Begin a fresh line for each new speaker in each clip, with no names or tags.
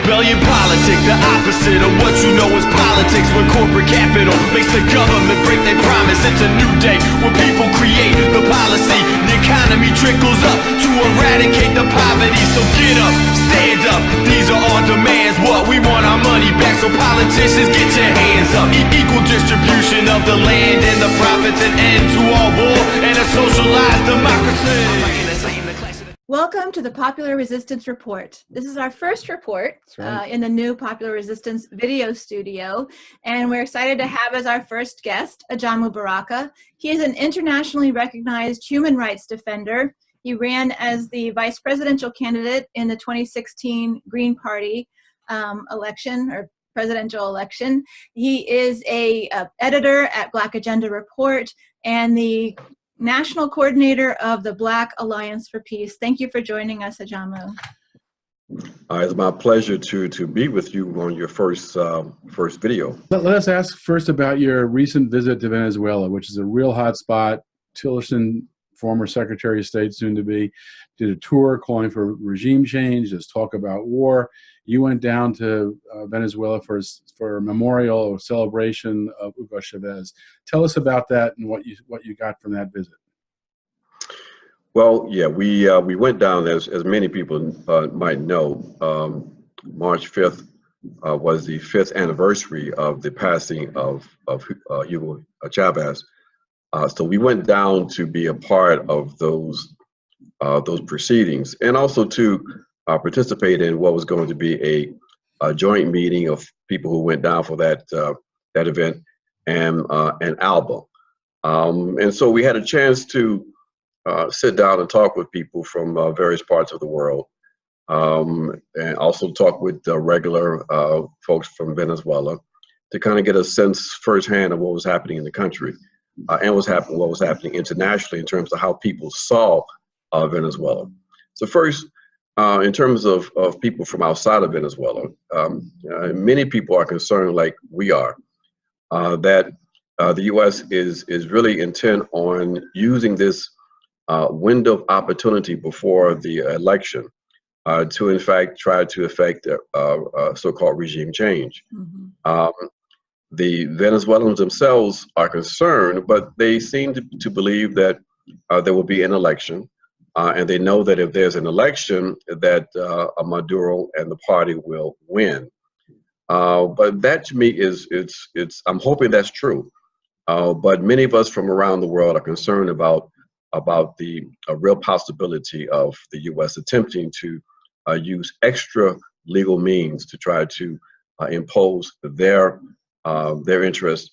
rebellion politics, the opposite of what you know is politics. When corporate capital makes the government break their promise, it's a new day where people create the policy. The economy trickles up to eradicate the poverty. So get up, stand up, these are our demands. What we want our money back, so politicians get your hands up. Equal distribution of the land and the profits, an end to all war and a socialized democracy.
Welcome to the Popular Resistance Report. This is our first report in the new Popular Resistance video studio, and we're excited to have as our first guest Ajamu Baraka. He is an internationally recognized human rights defender. He ran as the vice presidential candidate in the 2016 Green Party election, or presidential election. He is a editor at Black Agenda Report and the National Coordinator of the Black Alliance for Peace. Thank you for joining us, Ajamu.
It's my pleasure to be with you on your first video.
Let us ask first about your recent visit to Venezuela, which is a real hot spot. Tillerson, former Secretary of State, soon to be, did a tour calling for regime change. There's talk about war. You went down to Venezuela for a memorial or celebration of Hugo Chavez. Tell us about that and what you got from that visit.
Well, yeah, we went down, as many people might know. March 5th was the 5th anniversary of the passing of Hugo Chavez. So we went down to be a part of those proceedings, and also to participate in what was going to be a joint meeting of people who went down for that event, and an album. And so we had a chance to sit down and talk with people from various parts of the world, and also talk with regular folks from Venezuela to kind of get a sense firsthand of what was happening in the country, and what was happening internationally in terms of how people saw Venezuela. So first, in terms of people from outside of Venezuela, many people are concerned, like we are, that the U.S. is really intent on using this window of opportunity before the election to, in fact, try to effect so-called regime change. Mm-hmm. The Venezuelans themselves are concerned, but they seem to believe that there will be an election. And they know that if there's an election, that Maduro and the party will win. But that, to me, I'm hoping that's true. But many of us from around the world are concerned about the real possibility of the U.S. attempting to use extra legal means to try to impose their interest,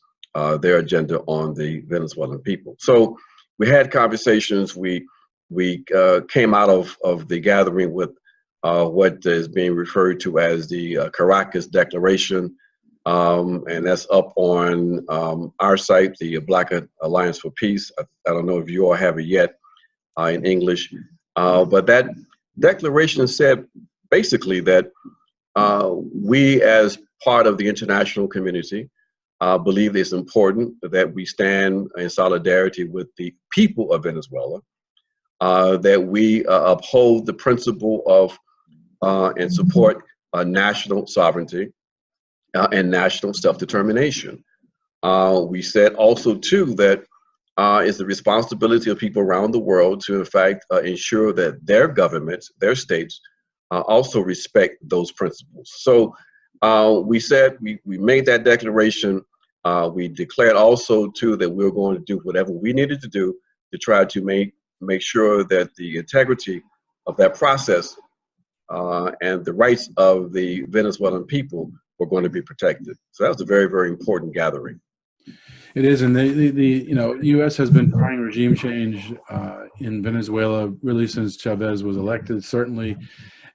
their agenda on the Venezuelan people. So we had conversations. We came out of the gathering with what is being referred to as the Caracas Declaration, and that's up on our site, the Black Alliance for Peace. I don't know if you all have it yet in English, but that declaration said basically that we, as part of the international community, believe it's important that we stand in solidarity with the people of Venezuela, that we uphold the principle of and support national sovereignty and national self-determination. We said also, too, that it's the responsibility of people around the world to, in fact, ensure that their governments, their states, also respect those principles. So we said we made that declaration. We declared also, too, that we were going to do whatever we needed to do to try to make sure that the integrity of that process and the rights of the Venezuelan people were going to be protected. So that was a very, very important gathering.
It is, and the U.S. has been trying regime change in Venezuela really since Chavez was elected, certainly,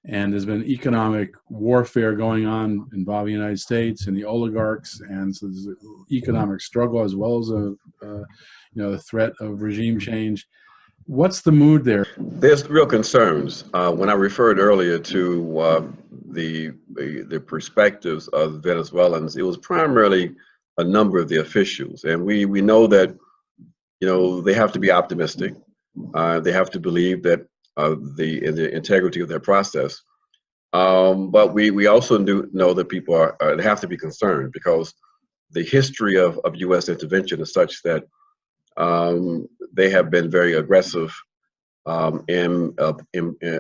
and there's been economic warfare going on involving the United States and the oligarchs, and so there's an economic struggle as well as the threat of regime change. What's the mood there?
There's real concerns. When I referred earlier to the perspectives of Venezuelans, it was primarily a number of the officials, and we know that they have to be optimistic. They have to believe that the integrity of their process. But we also do know that people they have to be concerned because the history of U.S. intervention is such that they have been very aggressive in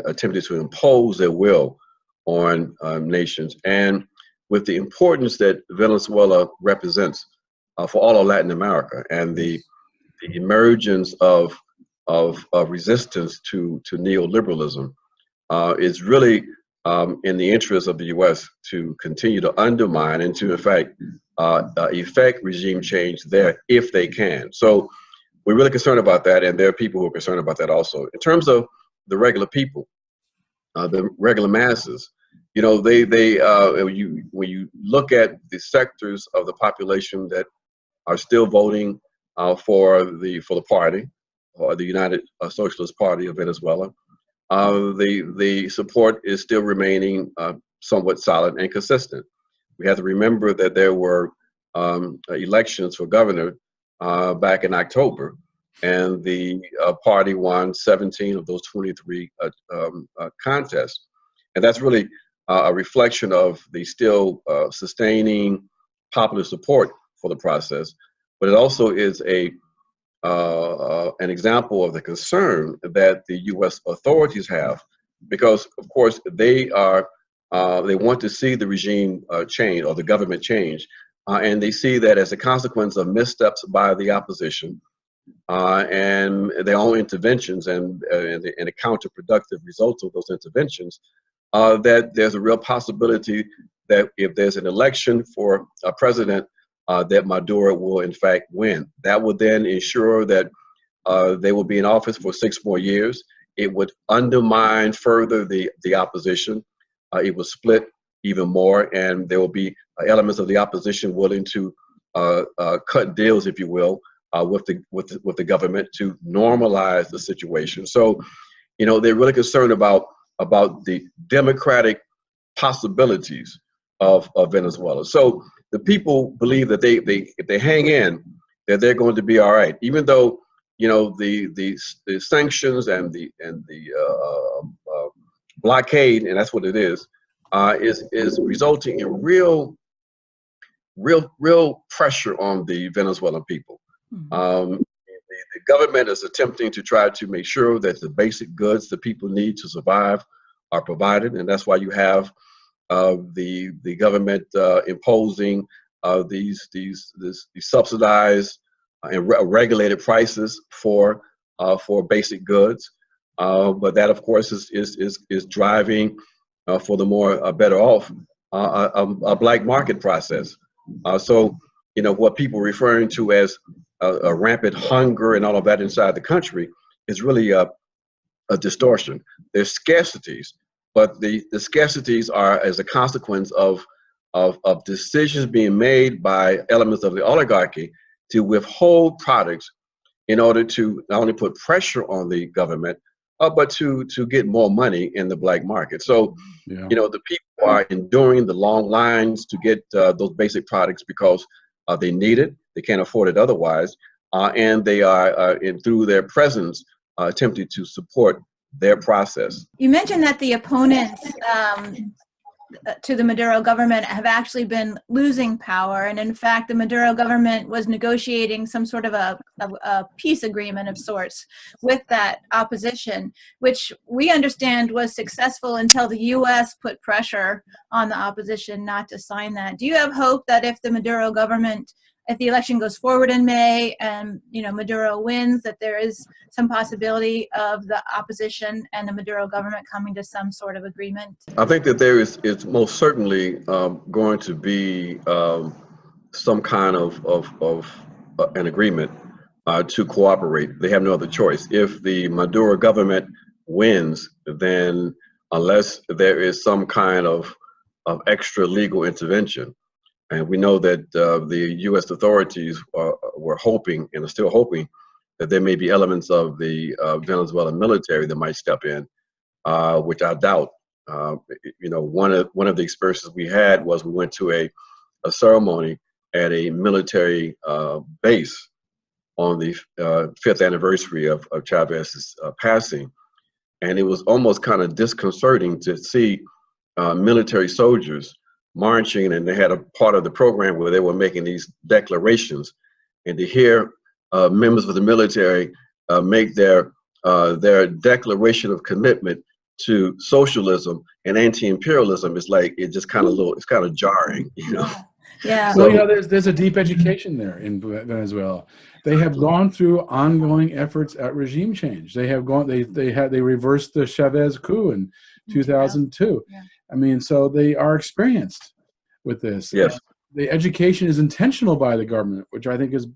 attempting to impose their will on nations. And with the importance that Venezuela represents for all of Latin America and the emergence of resistance to neoliberalism, is really in the interest of the U.S. to continue to undermine and to, in fact, effect regime change there if they can. So we're really concerned about that, and there are people who are concerned about that also. In terms of the regular people, the regular masses, you know, when you look at the sectors of the population that are still voting for the party, or the United Socialist Party of Venezuela, the support is still remaining somewhat solid and consistent. We have to remember that there were elections for governor back in October, and the party won 17 of those 23 contests. And that's really a reflection of the still sustaining popular support for the process, but it also is an example of the concern that the U.S. authorities have, because of course they want to see the regime change or the government change, and they see that as a consequence of missteps by the opposition and their own interventions and the counterproductive results of those interventions, that there's a real possibility that if there's an election for a president, that Maduro will in fact win. That would then ensure that they will be in office for 6 more years. It would undermine further the opposition. It would split even more, and there will be elements of the opposition willing to cut deals, if you will, with the government to normalize the situation. So, you know, they're really concerned about the democratic possibilities of Venezuela. So the people believe that if they hang in, that they're going to be all right, even though, you know, the sanctions and the blockade, and that's what it is resulting in real pressure on the Venezuelan people. The government is attempting to try to make sure that the basic goods that people need to survive are provided, and that's why you have the government imposing these subsidized and regulated prices for basic goods, but that of course is driving for the more better off a black market process. So, you know, what people are referring to as a rampant hunger and all of that inside the country is really a distortion. There's scarcities, but the scarcities are as a consequence of decisions being made by elements of the oligarchy to withhold products in order to not only put pressure on the government, but to get more money in the black market. So, yeah, you know, the people are enduring the long lines to get those basic products because they need it, they can't afford it otherwise, and they are, through their presence, attempting to support their process.
You mentioned that the opponents to the Maduro government have actually been losing power, and in fact the Maduro government was negotiating some sort of a peace agreement of sorts with that opposition, which we understand was successful until the U.S. put pressure on the opposition not to sign that. Do you have hope that if the Maduro government, if the election goes forward in May and, you know, Maduro wins, that there is some possibility of the opposition and the Maduro government coming to some sort of agreement?
I think that there is most certainly going to be some kind of an agreement to cooperate. They have no other choice. If the Maduro government wins, then unless there is some kind of extra legal intervention, and we know that the U.S. authorities were hoping and are still hoping that there may be elements of the Venezuelan military that might step in, which I doubt. You know, one of the experiences we had was we went to a ceremony at a military base on the 5th anniversary of Chavez's passing, and it was almost kind of disconcerting to see military soldiers marching, and they had a part of the program where they were making these declarations, and to hear members of the military make their declaration of commitment to socialism and anti-imperialism is like, it just kind of it's kind of jarring, you know.
Yeah.
So, there's a deep education there in Venezuela. They have gone through ongoing efforts at regime change. They have gone. They reversed the Chavez coup in 2002.
Yeah.
I mean, so they are experienced with this.
Yes.
And the education is intentional by the government, which I think is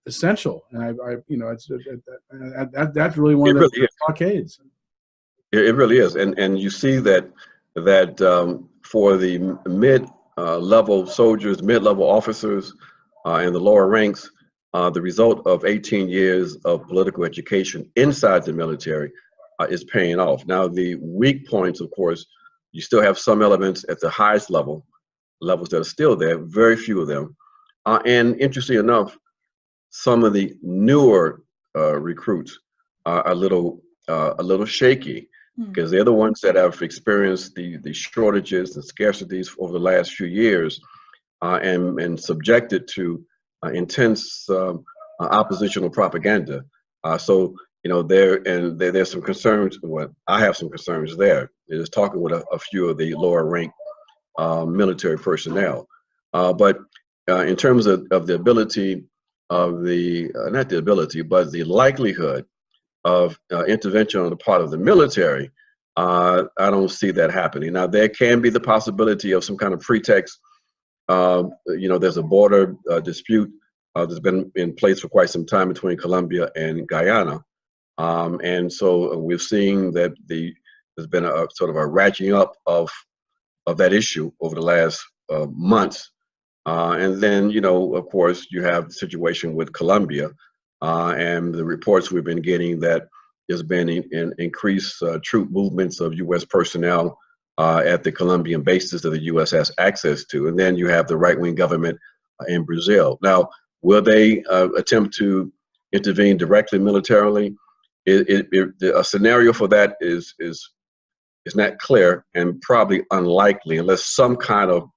essential. And that's really one of the blockades.
It really is, and you see that for the mid-level soldiers, mid-level officers, and the lower ranks, the result of 18 years of political education inside the military is paying off. Now, the weak points, of course, you still have some elements at the highest levels that are still there, very few of them. And interestingly enough, some of the newer recruits are a little shaky, because they're the ones that have experienced the shortages and scarcities over the last few years, and subjected to intense oppositional propaganda. So there's some concerns. Well, I have some concerns there. Just talking with a few of the lower rank military personnel, but in terms of the ability of not the ability, but the likelihood of intervention on the part of the military, I don't see that happening. Now, there can be the possibility of some kind of pretext. There's a border dispute that's been in place for quite some time between Colombia and Guyana. And so we're seeing that there's been a sort of a ratcheting up of that issue over the last months. And then, of course, you have the situation with Colombia, and the reports we've been getting that there's been increased troop movements of U.S. personnel at the Colombian bases that the U.S. has access to. And then you have the right-wing government in Brazil. Now, will they attempt to intervene directly militarily? A scenario for that is not clear, and probably unlikely, unless some kind of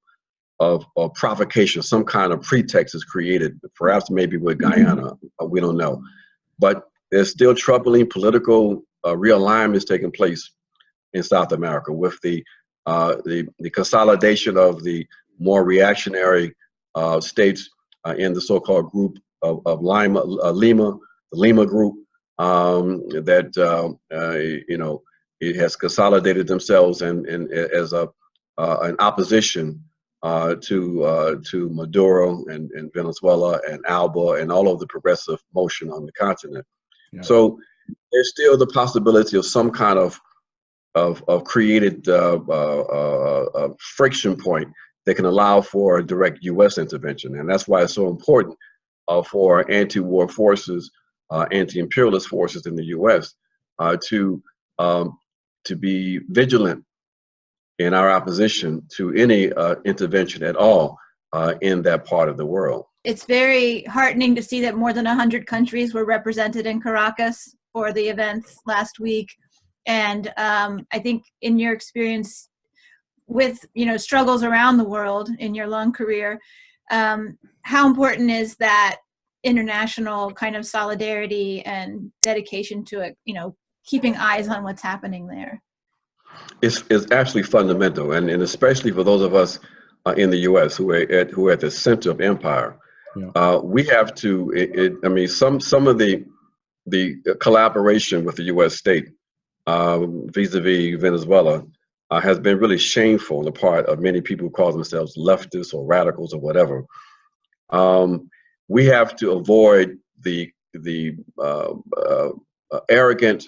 provocation, some kind of pretext is created, perhaps maybe with Guyana, we don't know. But there's still troubling political realignments taking place in South America with the consolidation of the more reactionary states in the so-called group of Lima, the Lima group, it has consolidated themselves and as an opposition to Maduro and Venezuela and Alba and all of the progressive motion on the continent. Yeah. So there's still the possibility of some kind of created friction point that can allow for a direct U.S. intervention, and that's why it's so important for anti-war forces, anti-imperialist forces in the U.S. To be vigilant in our opposition to any intervention at all in that part of the world.
It's very heartening to see that more than 100 countries were represented in Caracas for the events last week. And I think in your experience with, struggles around the world in your long career, how important is that international kind of solidarity and dedication to it, keeping eyes on what's happening there?
It's absolutely fundamental, and especially for those of us in the U.S. who are at the center of empire. Yeah. We have to. Some of the collaboration with the U.S. state vis-a-vis Venezuela has been really shameful on the part of many people who call themselves leftists or radicals or whatever. We have to avoid the arrogant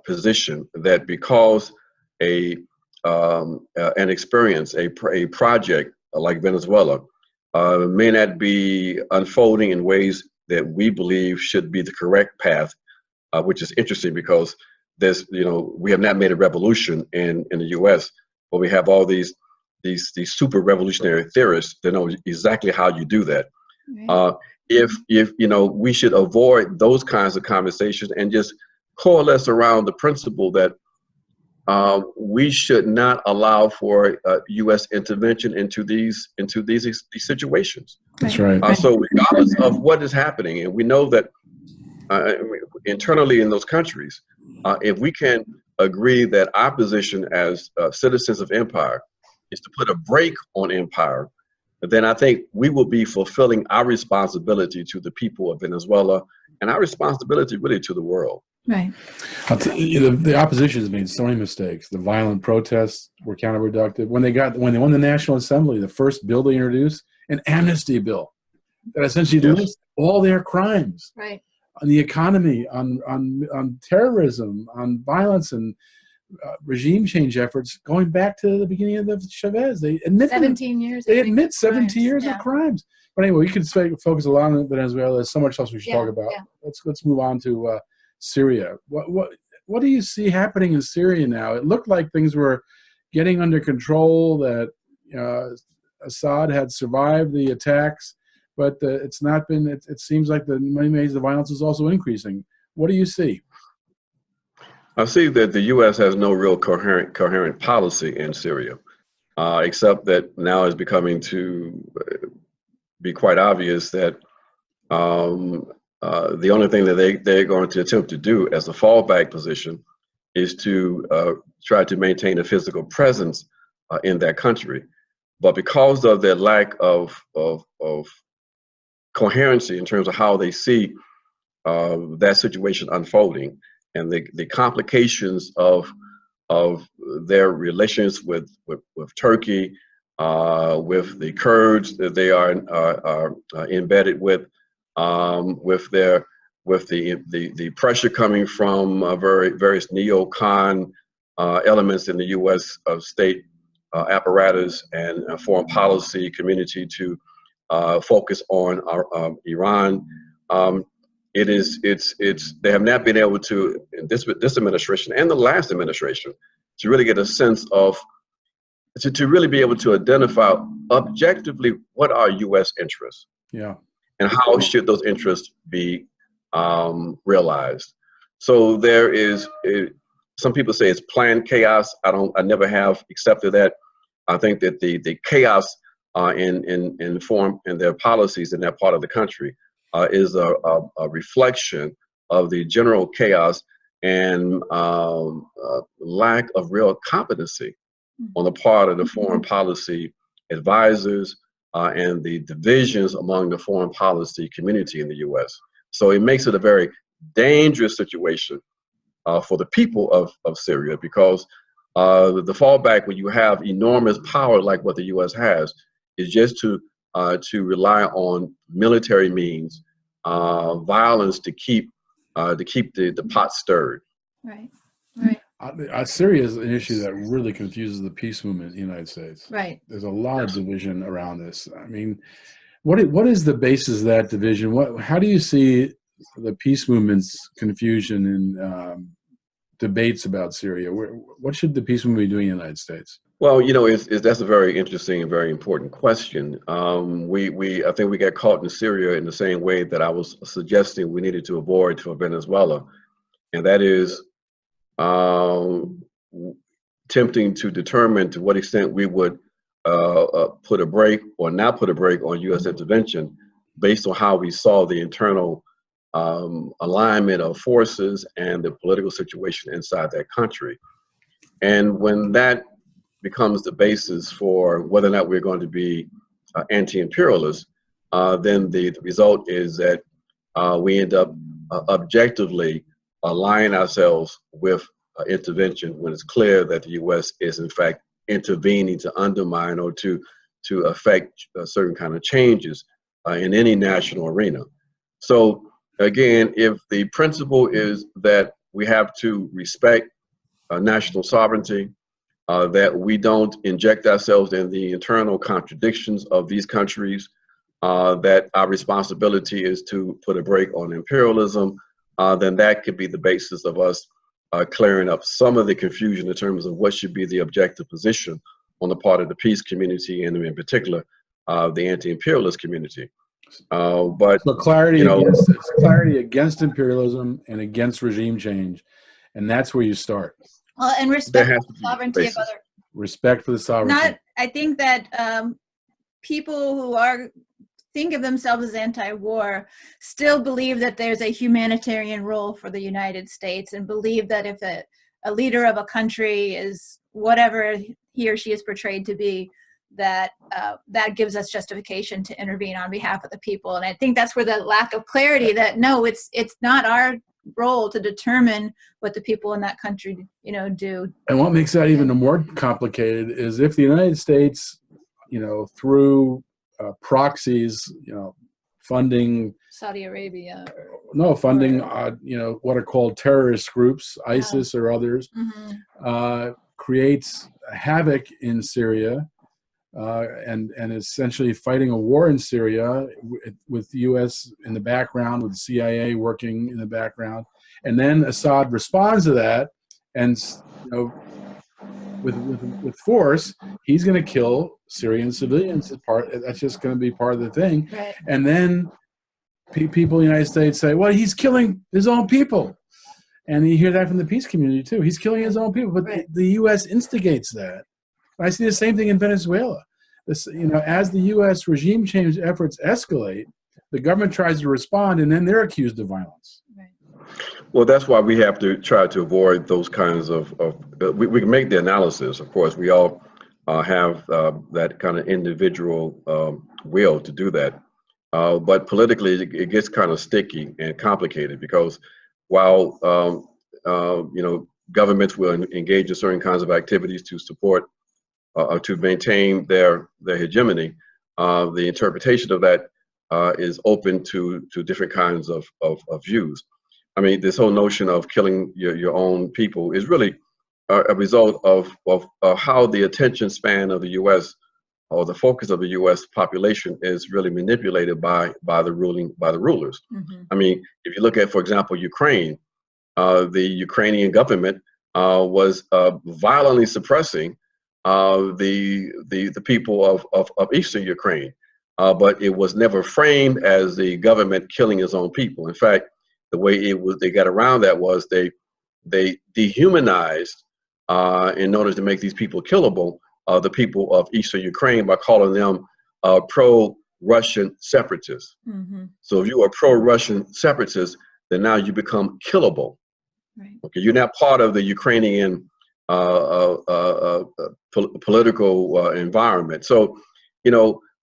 position that because an experience, a project like Venezuela may not be unfolding in ways that we believe should be the correct path, which is interesting because we have not made a revolution in the U.S., but we have all these super revolutionary theorists that know exactly how you do that. Right. If we should avoid those kinds of conversations and just coalesce around the principle that we should not allow for U.S. intervention into these situations.
That's right.
So regardless of what is happening, and we know that internally in those countries, if we can agree that our position as citizens of empire is to put a brake on empire, then I think we will be fulfilling our responsibility to the people of Venezuela and our responsibility really to the world.
Right.
The opposition has made so many mistakes. The violent protests were counterproductive. When they won the National Assembly, the first bill they introduced, an amnesty bill that essentially lists all their crimes.
Right.
On the economy, on terrorism, on violence, and regime change efforts going back to the beginning of Chavez. They admit
17 years.
They admit 17 years
yeah.
of crimes. But anyway, we could focus a lot on Venezuela. There's so much else we should talk about.
Yeah.
Let's move on to Syria. What do you see happening in Syria now? It looked like things were getting under control. That Assad had survived the attacks. But it's not been. It seems like the violence is also increasing. What do you see?
I see that the U.S. has no real coherent policy in Syria, except that now it's becoming to be quite obvious that the only thing that they're going to attempt to do as a fallback position is to try to maintain a physical presence in that country. But because of their lack of coherency in terms of how they see that situation unfolding, and the complications of their relations with Turkey, with the Kurds that they are embedded with the pressure coming from various neocon elements in the U.S. State apparatus and foreign policy community to focus on Iran. They have not been able to, in this administration and the last administration, to really get a sense of, to really be able to identify objectively what are U.S. interests.
Yeah. And
how should those interests be realized. So there is, some people say it's planned chaos. I never have accepted that. I think that the chaos in form and their policies in that part of the country is a reflection of the general chaos and lack of real competency on the part of the foreign policy advisors and the divisions among the foreign policy community in the U.S. So it makes it a very dangerous situation for the people of Syria, because the fallback when you have enormous power like what the U.S. has is just to rely on military means, violence to keep the pot stirred.
Right, right.
Syria is an issue that really confuses the peace movement in the United States.
Right.
There's a lot of division around this. I mean, what is the basis of that division? How do you see the peace movement's confusion and debates about Syria? What should the peace movement be doing in the United States?
Well, that's a very interesting and very important question. I think we got caught in Syria in the same way that I was suggesting we needed to avoid for Venezuela, and that is attempting to determine to what extent we would put a brake or not put a brake on U.S. intervention based on how we saw the internal alignment of forces and the political situation inside that country. And when that becomes the basis for whether or not we're going to be anti-imperialist, then the result is that we end up objectively aligning ourselves with intervention when it's clear that the U.S. is in fact intervening to undermine or to affect certain kind of changes in any national arena. So again, if the principle is that we have to respect national sovereignty, that we don't inject ourselves in the internal contradictions of these countries, that our responsibility is to put a brake on imperialism, then that could be the basis of us clearing up some of the confusion in terms of what should be the objective position on the part of the peace community and in particular the anti-imperialist community. But
so clarity against imperialism and against regime change, and that's where you start.
And
There
respect
has
for
to
the
be
sovereignty of
basis.
other.
Respect for the sovereignty.
I think that people who think of themselves as anti-war still believe that there's a humanitarian role for the United States, and believe that if a leader of a country is whatever he or she is portrayed to be, that that gives us justification to intervene on behalf of the people. And I think that's where the lack of clarity, that no, it's not our role to determine what the people in that country, do.
And what makes that even more complicated is if the United States, through proxies, funding
Saudi Arabia.
funding, what are called terrorist groups, ISIS or others, creates havoc in Syria, and essentially fighting a war in Syria with the U.S. in the background, with the CIA working in the background, and then Assad responds to that, and with force, he's going to kill Syrian civilians. That's just going to be part of the thing.
Right.
And then people in the United States say, well, he's killing his own people. And you hear that from the peace community too. He's killing his own people, but the U.S. instigates that. I see the same thing in Venezuela. As the U.S. regime change efforts escalate, the government tries to respond, and then they're accused of violence.
Right.
Well, that's why we have to try to avoid those kinds of we can make the analysis. Of course, we all have that kind of individual will to do that. But politically, it gets kind of sticky and complicated, because while governments will engage in certain kinds of activities to support or to maintain their hegemony, the interpretation of that is open to different kinds of views. I mean, this whole notion of killing your own people is really a result of how the attention span of the U.S. or the focus of the U.S. population is really manipulated by the rulers.
Mm-hmm.
I mean, if you look at, for example, Ukraine, the Ukrainian government was violently suppressing the people of Eastern Ukraine, but it was never framed as the government killing its own people. In fact, the way they got around that was they dehumanized in order to make these people killable, the people of Eastern Ukraine, by calling them pro-Russian separatists.
Mm-hmm.
So if you are pro-Russian separatists, then now you become killable.
Right.
Okay, you're not part of the Ukrainian political environment. So,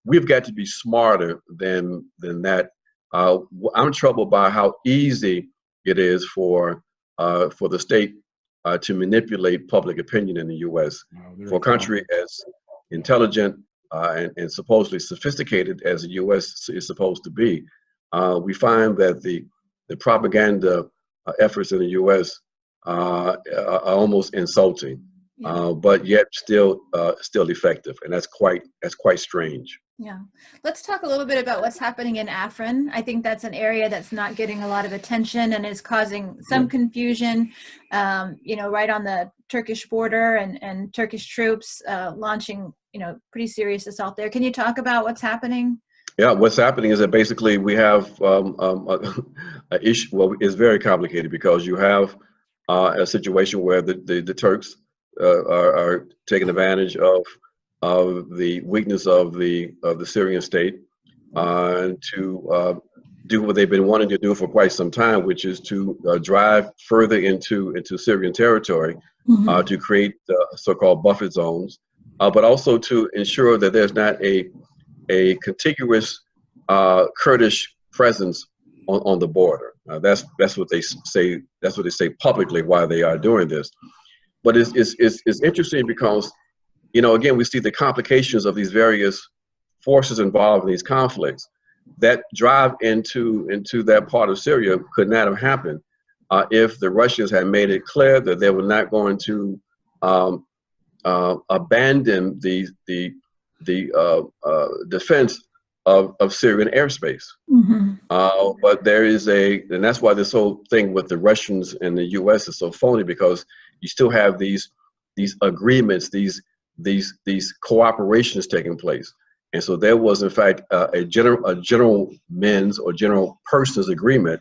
we've got to be smarter than that. I'm troubled by how easy it is for the state to manipulate public opinion in the U.S. For a country as intelligent and supposedly sophisticated as the U.S. is supposed to be, we find that the propaganda efforts in the U.S. Are almost insulting, but yet still effective, and that's quite strange.
Yeah. Let's talk a little bit about what's happening in Afrin. I think that's an area that's not getting a lot of attention and is causing some confusion, right on the Turkish border, and Turkish troops launching, pretty serious assault there. Can you talk about what's happening?
Yeah, what's happening is that basically we have an issue. Well, it's very complicated, because you have a situation where the Turks are taking advantage of the weakness of the Syrian state to do what they've been wanting to do for quite some time, which is to drive further into Syrian territory, to create so-called buffer zones, but also to ensure that there's not a contiguous Kurdish presence on the border. That's what they say. That's what they say publicly why they are doing this. But it's interesting because, again, we see the complications of these various forces involved in these conflicts. That drive into that part of Syria could not have happened if the Russians had made it clear that they were not going to abandon the defense of Syrian airspace.
Mm-hmm.
But there is and that's why this whole thing with the Russians and the U.S. is so phony, because you still have these agreements, these cooperations taking place. And so there was, in fact, a general men's or general persons agreement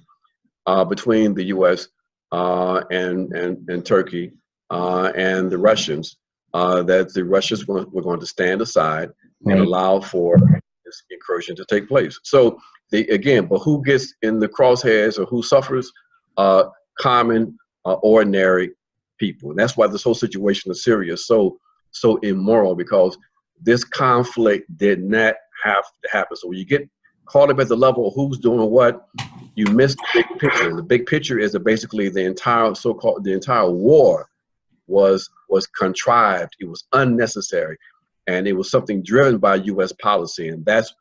between the U.S. and Turkey and the Russians, that the Russians were going to stand aside and
Right.
allow for this incursion to take place. So but who gets in the crosshairs or who suffers? Common, ordinary people. And that's why this whole situation in Syria is so immoral, because this conflict did not have to happen. So when you get caught up at the level of who's doing what, you miss the big picture. And the big picture is that basically the entire war was contrived. It was unnecessary, and it was something driven by U.S. policy. And that's,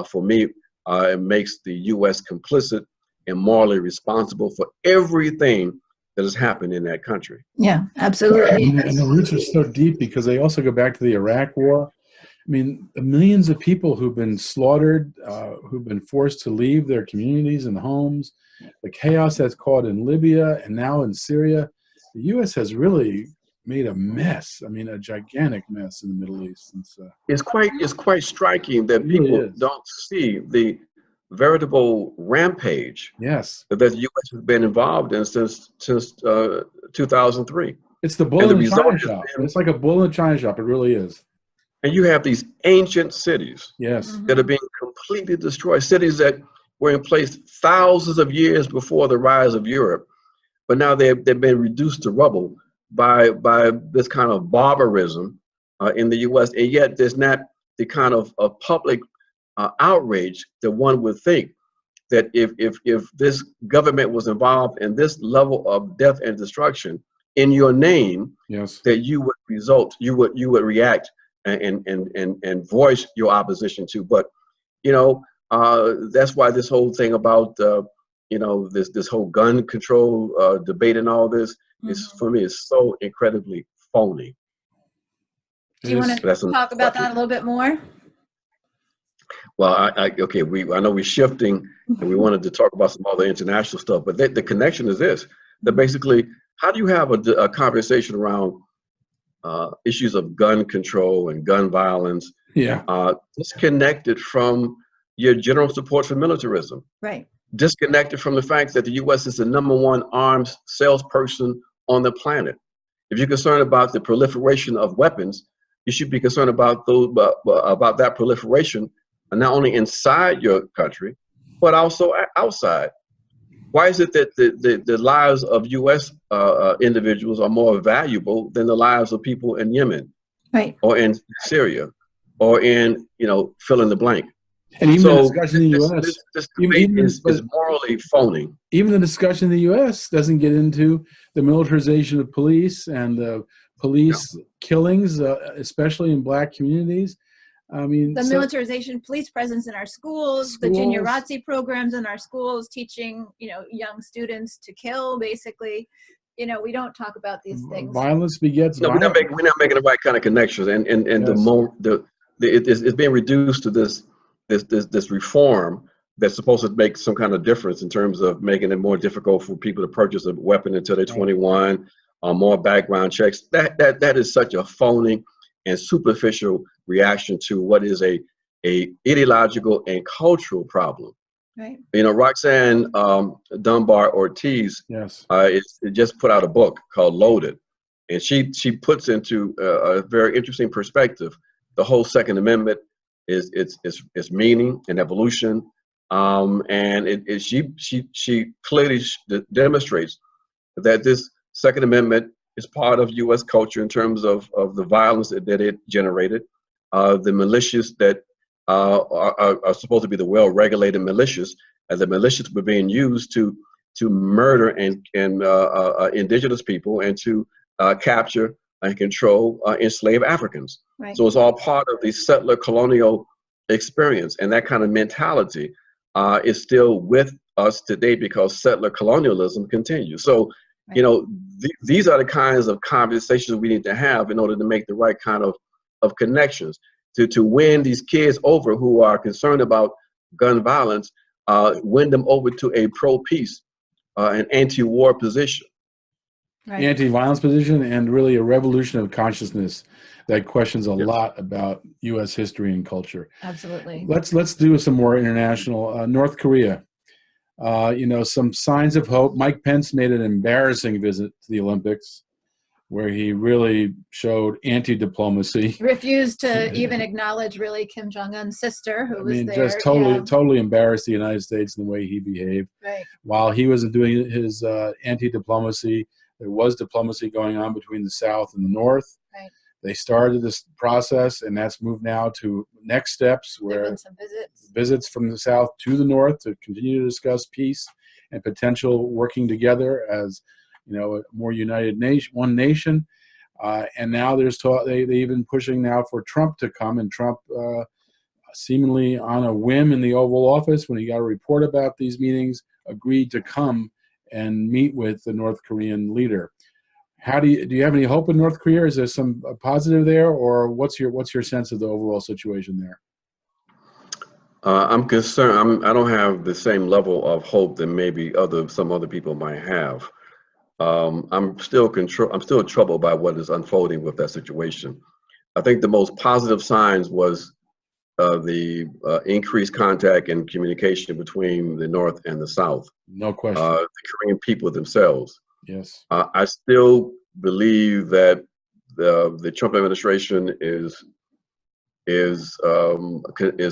for me, it makes the U.S. complicit and morally responsible for everything that has happened in that country.
Yeah, absolutely.
And the roots are so deep because they also go back to the Iraq War. I mean, the millions of people who've been slaughtered, who've been forced to leave their communities and homes, the chaos that's caused in Libya and now in Syria. The U.S. has really made a mess. I mean, a gigantic mess in the Middle East.
It's quite striking that people don't see the veritable rampage that the U.S. has been involved in since 2003.
It's the bull in the china shop. It's like a bull in a china shop. It really is.
And you have these ancient cities
Yes.
that are being completely destroyed, cities that were in place thousands of years before the rise of Europe, but now they've been reduced to rubble by this kind of barbarism in the U.S. And yet there's not the kind of public outrage that one would think that if this government was involved in this level of death and destruction in your name,
yes,
that you would react and voice your opposition to. But that's why this whole thing about this whole gun control debate and all this is, for me, is so incredibly phony.
Do you want to talk about that a little bit more?
Well, I know we're shifting and we wanted to talk about some other international stuff, but the connection is this: that basically, how do you have a conversation around issues of gun control and gun violence, disconnected from your general support for militarism,
right?
Disconnected from the fact that the U.S. is the #1 arms salesperson on the planet. If you're concerned about the proliferation of weapons, you should be concerned about about that proliferation, not only inside your country, but also outside. Why is it that the lives of U.S. Individuals are more valuable than the lives of people in Yemen,
right,
or in Syria, or in fill in the blank?
And even the discussion in the U.S.
This debate is morally phony.
Even the discussion in the U.S. doesn't get into the militarization of police and the police killings, especially in Black communities. I mean,
the militarization, police presence in our schools, the junior ROTC programs in our schools, teaching young students to kill. Basically, we don't talk about these things.
Violence begets violence.
We're not making the right kind of connections, and it's being reduced to this reform that's supposed to make some kind of difference in terms of making it more difficult for people to purchase a weapon until they're 21, more background checks. That is such a phony and superficial reaction to what is a ideological and cultural problem.
Right.
Roxanne Dunbar Ortiz just put out a book called Loaded, and she puts into a very interesting perspective the whole Second Amendment, is its meaning and evolution, and she clearly demonstrates that this Second Amendment is part of U.S. culture in terms of the violence that it generated, the militias that are supposed to be the well-regulated militias, and the militias were being used to murder and indigenous people and to capture and control enslaved Africans.
Right.
So it's all part of the settler colonial experience, and that kind of mentality is still with us today because settler colonialism continues. So, these are the kinds of conversations we need to have in order to make the right kind of connections to win these kids over who are concerned about gun violence, win them over to a pro-peace, an anti-war position.
Right.
Anti-violence position, and really a revolution of consciousness that questions a lot about U.S. history and culture.
Absolutely.
Let's do some more international. North Korea, some signs of hope. Mike Pence made an embarrassing visit to the Olympics, where he really showed anti-diplomacy.
Refused to even acknowledge really Kim Jong-un's sister, who was there.
Just totally embarrassed the United States in the way he behaved.
Right.
While he wasn't doing his anti-diplomacy, there was diplomacy going on between the South and the North.
Right.
They started this process, and that's moved now to next steps,
There have
where
been some
visits from the South to the North to continue to discuss peace and potential working together as, you know, a more united nation, one nation. And now there's talk, they even pushing now for Trump to come, and Trump seemingly on a whim in the Oval Office, when he got a report about these meetings, agreed to come and meet with the North Korean leader. How do you have any hope in North Korea? Is there some positive there, or what's your sense of the overall situation there?
I'm concerned. I don't have the same level of hope that maybe some other people might have. I'm still troubled by what is unfolding with that situation. I think the most positive signs was the increased contact and communication between the North and the South.
No question.
The Korean people themselves.
Yes.
I still believe that the Trump administration is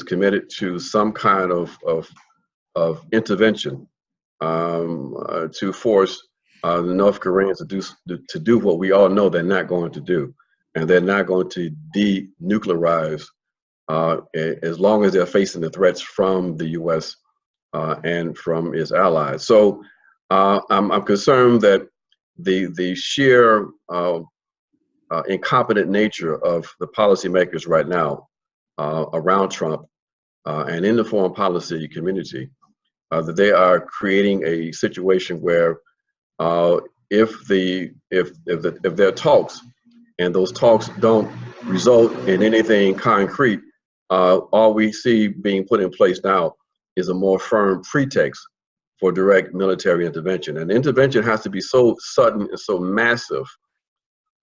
committed to some kind of intervention to force the North Koreans to do what we all know they're not going to do, and they're not going to denuclearize as long as they're facing the threats from the U.S. And from its allies. So I'm concerned that the sheer incompetent nature of the policymakers right now around Trump and in the foreign policy community, that they are creating a situation where if there are talks and those talks don't result in anything concrete, all we see being put in place now is a more firm pretext for direct military intervention. And intervention has to be so sudden and so massive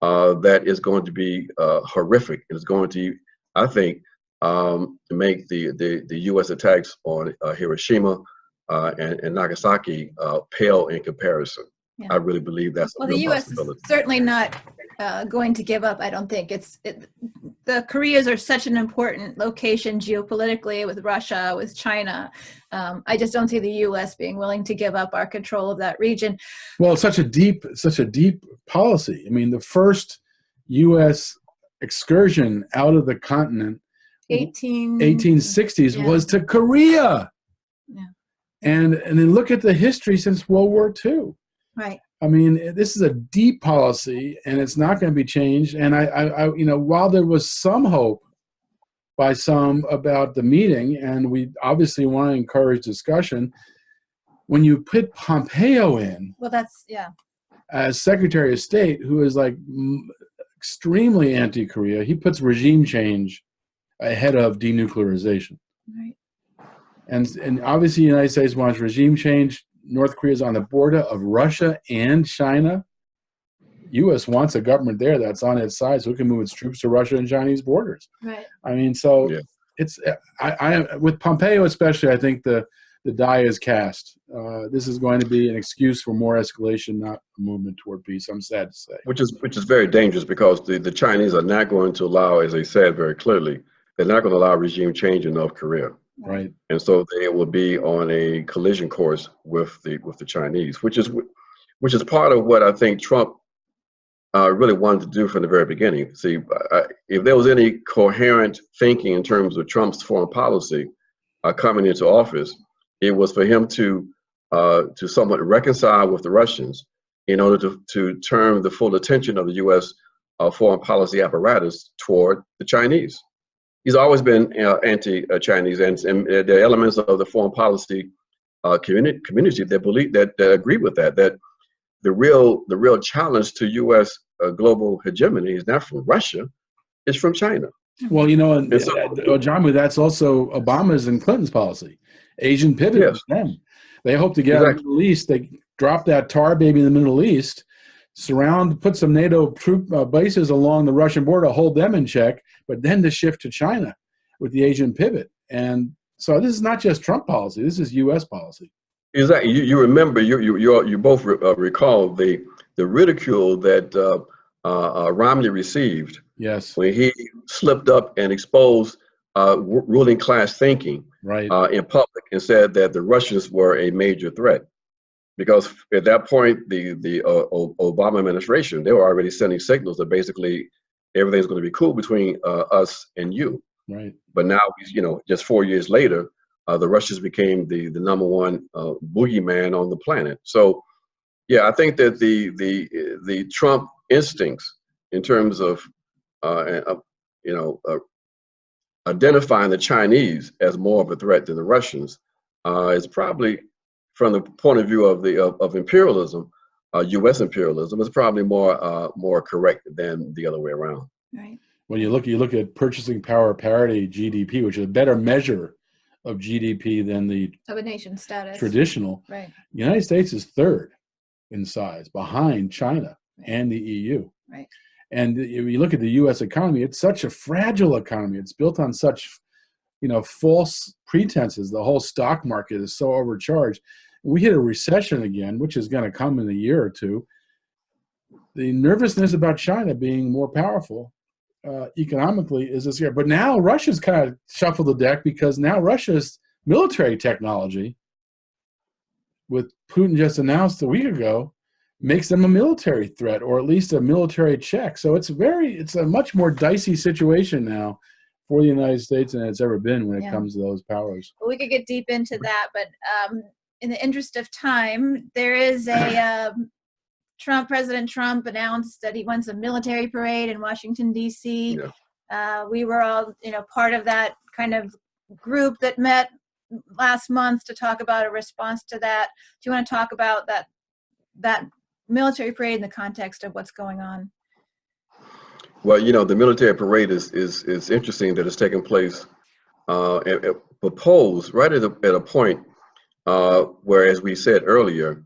that it's going to be horrific. It's going to, I think, make the U.S. attacks on Hiroshima and Nagasaki pale in comparison. Yeah. I really believe that's a real
the U.S.
possibility.
Is certainly not going to give up. I don't think the Koreas are such an important location geopolitically with Russia, with China. I just don't see the U.S. being willing to give up our control of that region.
Well, it's such a deep policy. I mean, the first U.S. excursion out of the continent, 1860s, yeah, was to Korea. Yeah. And then look at the history since World War II.
Right.
I mean, this is a deep policy, and it's not going to be changed. And I while there was some hope by some about the meeting, and we obviously want to encourage discussion, when you put Pompeo in,
well, that's, yeah,
as Secretary of State, who is like extremely anti-Korea, he puts regime change ahead of denuclearization.
Right.
And obviously, the United States wants regime change. North Korea is on the border of Russia and China. U.S. wants a government there that's on its side, so it can move its troops to Russia and Chinese borders.
Right.
I mean, so yeah. It's with Pompeo especially, I think the die is cast. This is going to be an excuse for more escalation, not a movement toward peace. I'm sad to say.
Which is very dangerous, because the Chinese are not going to allow, as they said very clearly, they're not going to allow regime change in North Korea.
Right.
And so they will be on a collision course with the Chinese, which is part of what I think Trump really wanted to do from the very beginning. See, if there was any coherent thinking in terms of Trump's foreign policy coming into office, it was for him to somewhat reconcile with the Russians in order to turn the full attention of the U.S. Foreign policy apparatus toward the Chinese. He's always been anti-Chinese, and there are elements of the foreign policy community that believe that agree with that. That the real challenge to U.S. Global hegemony is not from Russia; it's from China.
Well, Ajamu, that's also Obama's and Clinton's policy. Asian pivot. Yes. Them. They hope to get out of the Middle East. They drop that tar baby in the Middle East, put some NATO troop bases along the Russian border, hold them in check, but then to shift to China with the Asian pivot. And so this is not just Trump policy, this is U.S. policy.
Exactly. You remember, you both recall the ridicule that Romney received
Yes.
when he slipped up and exposed ruling class thinking
Right.
in public and said that the Russians were a major threat. Because at that point, the Obama administration, they were already sending signals that basically everything's going to be cool between us and you.
Right.
But now, just 4 years later, the Russians became the number one boogeyman on the planet. So, yeah, I think that the Trump instincts in terms of identifying the Chinese as more of a threat than the Russians is probably, from the point of view of imperialism, U.S. imperialism, is probably more correct than the other way around.
Right.
When you look at purchasing power parity GDP, which is a better measure of GDP than the
Of a nation status.
traditional.
Right.
The United States is third in size, behind China and the EU.
Right.
And if you look at the U.S. economy, it's such a fragile economy. It's built on such, false pretenses. The whole stock market is so overcharged. We hit a recession again, which is going to come in a year or two. The nervousness about China being more powerful economically is this year. But now Russia's kind of shuffled the deck, because now Russia's military technology, with Putin just announced a week ago, makes them a military threat, or at least a military check. So it's a much more dicey situation now for the United States than it's ever been when it comes to those powers.
Well, we could get deep into that, but in the interest of time, there is a President Trump announced that he wants a military parade in Washington, D.C.
Yeah.
We were all, part of that kind of group that met last month to talk about a response to that. Do you want to talk about that military parade in the context of what's going on?
Well, the military parade is interesting that it's taking place proposed right at a point where, as we said earlier,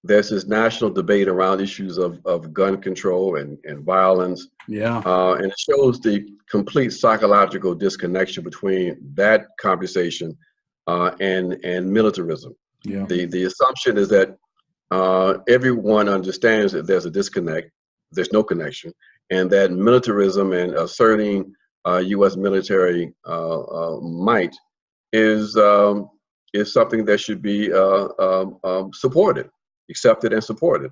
there's this national debate around issues of gun control and violence.
Yeah.
And it shows the complete psychological disconnection between that conversation and militarism.
Yeah.
The assumption is that everyone understands that there's a disconnect, there's no connection, and that militarism and asserting U.S. military might is something that should be supported, accepted, and supported.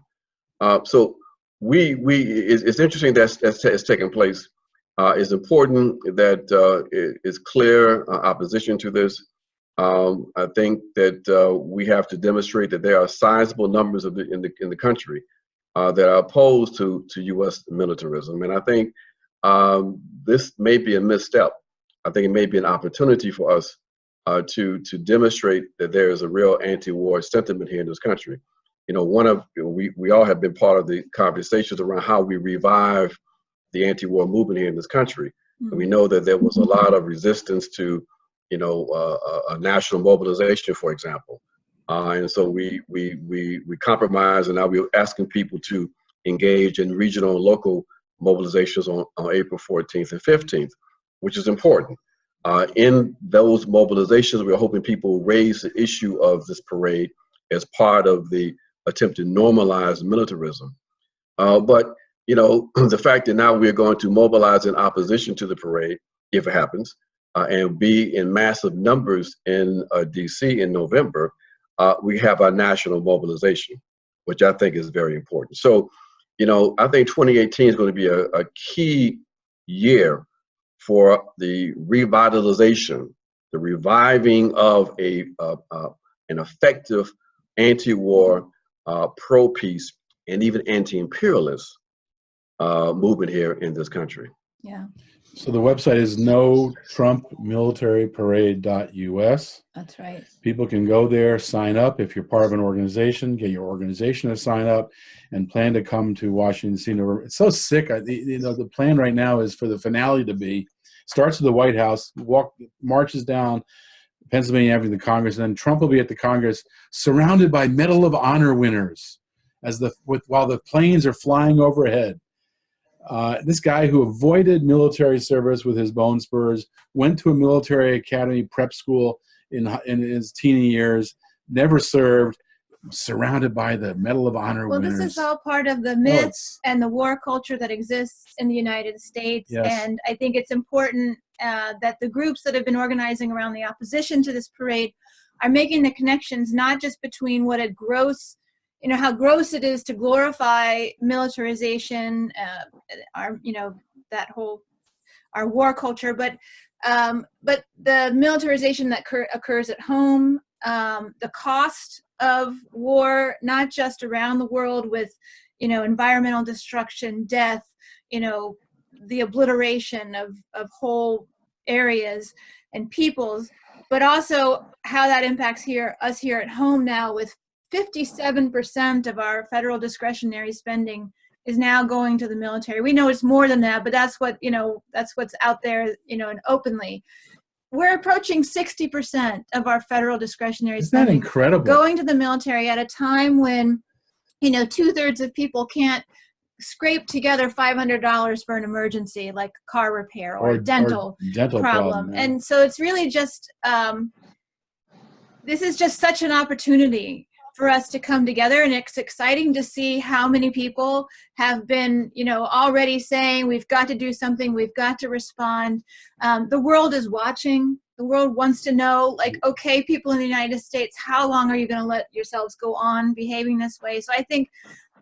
So it's interesting that it's taking place. It's important that it's clear opposition to this. I think that we have to demonstrate that there are sizable numbers in the country that are opposed to U.S. militarism, and I think this may be a misstep. I think it may be an opportunity for us to demonstrate that there is a real anti-war sentiment here in this country. We all have been part of the conversations around how we revive the anti-war movement here in this country. Mm-hmm. And we know that there was a lot of resistance to a national mobilization, for example. And so we compromised, and now we're asking people to engage in regional and local mobilizations on April 14th and 15th, which is important. In those mobilizations, we're hoping people raise the issue of this parade as part of the attempt to normalize militarism. But the fact that now we're going to mobilize in opposition to the parade, if it happens, and be in massive numbers in DC in November, we have our national mobilization, which I think is very important. So, I think 2018 is going to be a key year for the revitalization, the reviving of an effective anti-war, pro-peace, and even anti-imperialist movement here in this country.
Yeah.
So the website is notrumpmilitaryparade.us.
That's right.
People can go there, sign up. If you're part of an organization, get your organization to sign up and plan to come to Washington, D.C. It's so sick. The plan right now is for the finale to be, starts at the White House, marches down Pennsylvania Avenue to the Congress, and then Trump will be at the Congress surrounded by Medal of Honor winners while the planes are flying overhead. This guy who avoided military service with his bone spurs, went to a military academy prep school in his teen years, never served, surrounded by the Medal of Honor
Well,
winners.
this is all part of the
Oh,
myths and the war culture that exists in the United States.
Yes.
And I think it's important that the groups that have been organizing around the opposition to this parade are making the connections, not just between what a gross, how gross it is to glorify militarization, that whole, our war culture, but the militarization that occurs at home, the cost of war, not just around the world with, environmental destruction, death, the obliteration of whole areas and peoples, but also how that impacts us here at home now, with 57% of our federal discretionary spending is now going to the military. We know it's more than that, but that's what, that's what's out there, and openly. We're approaching 60% of our federal discretionary
Isn't that
spending
incredible?
going to the military at a time when, 2/3 of people can't scrape together $500 for an emergency, like car repair or a dental problem.
Yeah.
And so it's really just, this is just such an opportunity for us to come together, and it's exciting to see how many people have been, already saying we've got to do something, we've got to respond. The world is watching. The world wants to know, like, okay, people in the United States, how long are you going to let yourselves go on behaving this way? So I think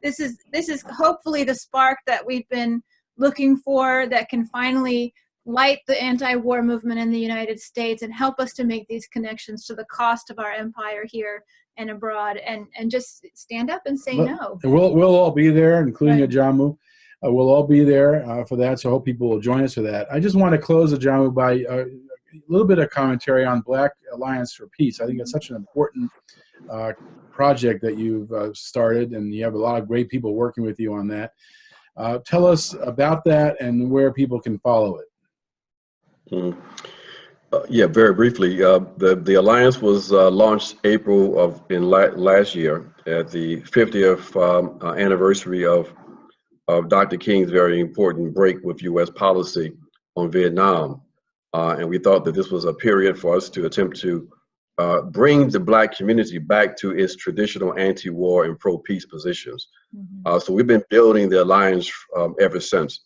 this is hopefully the spark that we've been looking for, that can finally light the anti-war movement in the United States and help us to make these connections to the cost of our empire here and abroad, and just stand up and say no.
We'll all be there, including
Right.
Ajamu. We'll all be there for that, so I hope people will join us for that. I just want to close, Ajamu, by a little bit of commentary on Black Alliance for Peace. I think it's such an important project that you've started, and you have a lot of great people working with you on that. Tell us about that and where people can follow it.
Yeah, very briefly. The alliance was launched April of last year at the 50th anniversary of Dr. King's very important break with U.S. policy on Vietnam, and we thought that this was a period for us to attempt to bring the Black community back to its traditional anti-war and pro-peace positions. So we've been building the alliance ever since.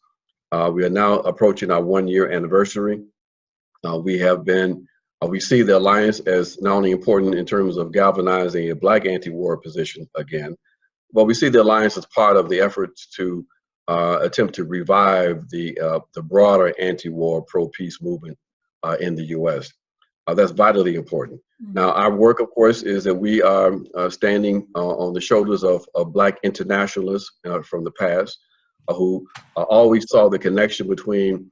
We are now approaching our 1-year anniversary. We see the alliance as not only important in terms of galvanizing a Black anti-war position again, but we see the alliance as part of the efforts to attempt to revive the broader anti-war, pro-peace movement in the U.S. That's vitally important. Now, our work, of course, is that we are standing on the shoulders of Black internationalists from the past who always saw the connection between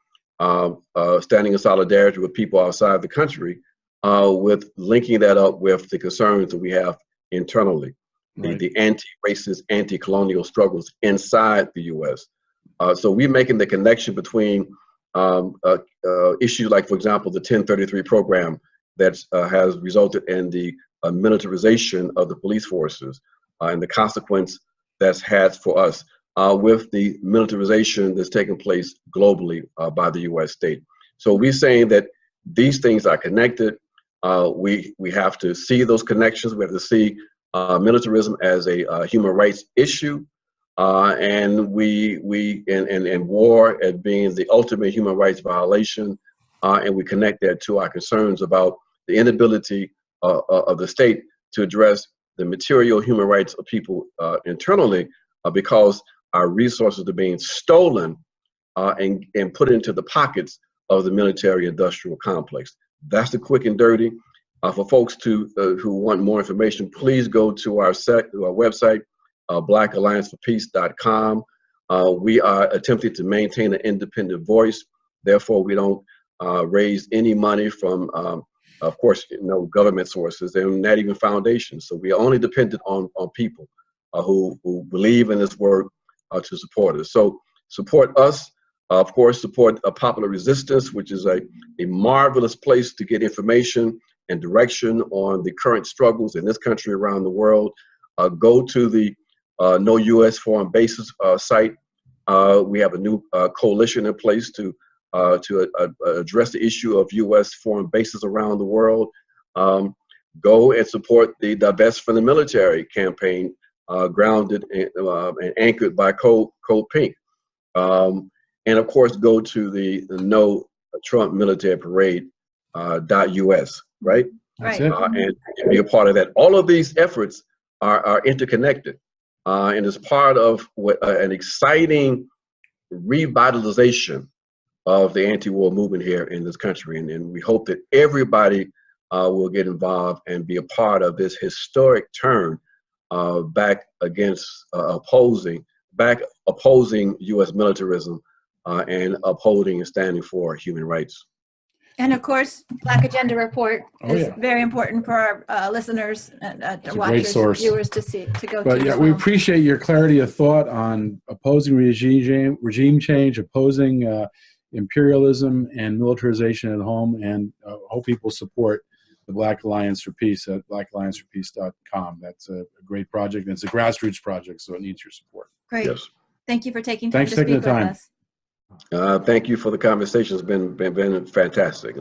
standing in solidarity with people outside the country, with linking that up with the concerns that we have internally, right. the anti-racist, anti-colonial struggles inside the U.S. So we're making the connection between issues like, for example, the 1033 program that has resulted in the militarization of the police forces and the consequence that's had for us. With the militarization that's taking place globally by the U.S. state. So we're saying that these things are connected. We have to see those connections. We have to see militarism as a human rights issue, and war as being the ultimate human rights violation, and we connect that to our concerns about the inability of the state to address the material human rights of people internally, because our resources are being stolen and put into the pockets of the military-industrial complex. That's the quick and dirty. For folks who want more information, please go to our website, blackallianceforpeace.com. We are attempting to maintain an independent voice. Therefore, we don't raise any money from, of course, government sources and not even foundations. So we are only dependent on people who believe in this work to support us. So support us, of course, support Popular Resistance, which is a marvelous place to get information and direction on the current struggles in this country, around the world. Go to the No U.S. Foreign Bases site. We have a new coalition in place to address the issue of U.S. foreign bases around the world. go and support the Divest from the Military campaign, grounded and anchored by Code Pink. And of course, go to the No Trump Military Parade .us, right?
That's
Right.
it.
And be a part of that. All of these efforts are interconnected, and is part of an exciting revitalization of the anti-war movement here in this country. And we hope that everybody will get involved and be a part of this historic turn back against opposing U.S. militarism and upholding and standing for human rights.
And of course, Black Agenda Report is
yeah.
very important for our listeners and
a great
watchers,
source.
viewers to go
But
to.
yeah,
as
we
well.
appreciate your clarity of thought on opposing regime change, opposing imperialism and militarization at home, and hope people support the Black Alliance for Peace at blackallianceforpeace.com. That's a great project, and it's a grassroots project, so it needs your support.
Great.
Yes.
Thank you for taking time
Thanks
to
for taking
speak
the time.
with us.
Thank you for the conversation. It's been fantastic.